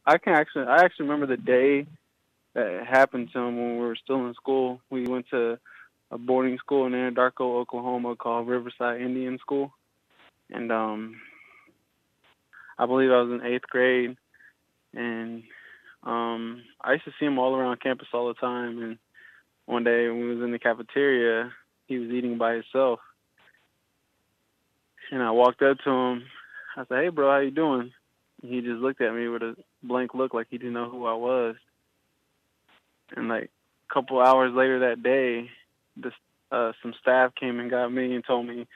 I actually remember the day that it happened to him when we were still in school. We went to a boarding school in Anadarko, Oklahoma called Riverside Indian School. And I believe I was in eighth grade, and I used to see him all around campus all the time. And one day when we was in the cafeteria, he was eating by himself, and I walked up to him. I said, "Hey, bro, how you doing?" And he just looked at me with a blank look, like he didn't know who I was. And like a couple hours later that day, this some staff came and got me and told me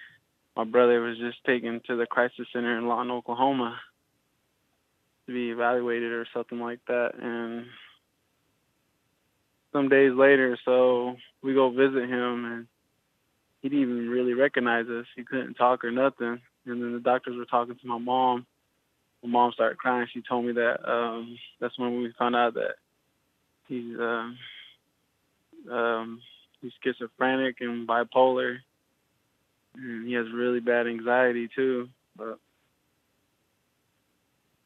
my brother was just taken to the crisis center in Lawton, Oklahoma, to be evaluated or something like that. And some days later, so we go visit him, and he didn't even really recognize us. He couldn't talk or nothing. And then the doctors were talking to my mom. My mom started crying. She told me that that's when we found out that he's um, he's schizophrenic and bipolar, and he has really bad anxiety too. But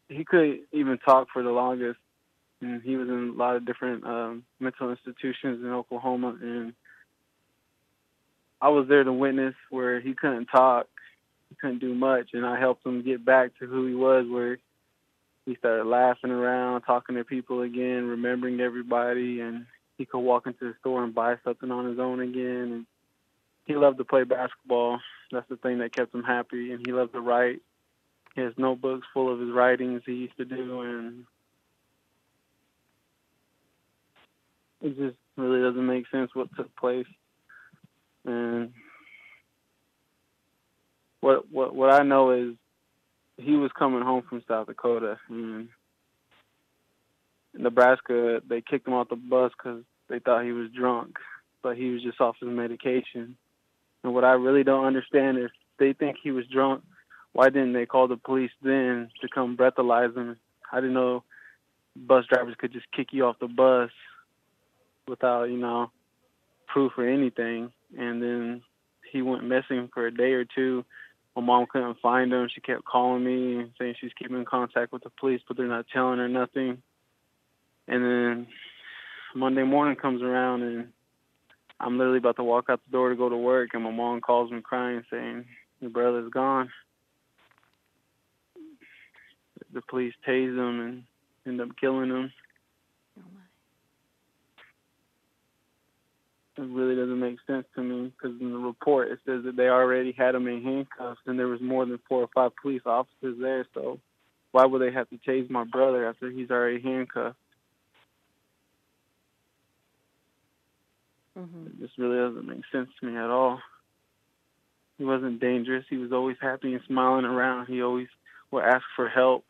he couldn't even talk for the longest, and he was in a lot of different mental institutions in Oklahoma, and I was there to witness where he couldn't talk, he couldn't do much, and I helped him get back to who he was, where he started laughing around, talking to people again, remembering everybody, and he could walk into the store and buy something on his own again. And he loved to play basketball. That's the thing that kept him happy, and he loved to write. He has notebooks full of his writings he used to do, and it just really doesn't make sense what took place. And what I know is he was coming home from South Dakota, and in Nebraska they kicked him off the bus because they thought he was drunk, but he was just off his medication. And what I really don't understand is they think he was drunk. Why didn't they call the police then to come breathalyze him? I didn't know bus drivers could just kick you off the bus without, proof or anything. And then he went missing for a day or two. My mom couldn't find him. She kept calling me and saying she's keeping in contact with the police, but they're not telling her nothing. And then Monday morning comes around, and I'm literally about to walk out the door to go to work, and my mom calls me crying, saying, "Your brother's gone." The police tased him and end up killing him. Oh my. It really doesn't make sense to me because in the report it says that they already had him in handcuffs and there was more than 4 or 5 police officers there. So why would they have to tase my brother after he's already handcuffed? Mhm. It just really doesn't make sense to me at all. He wasn't dangerous. He was always happy and smiling around. He always would ask for help.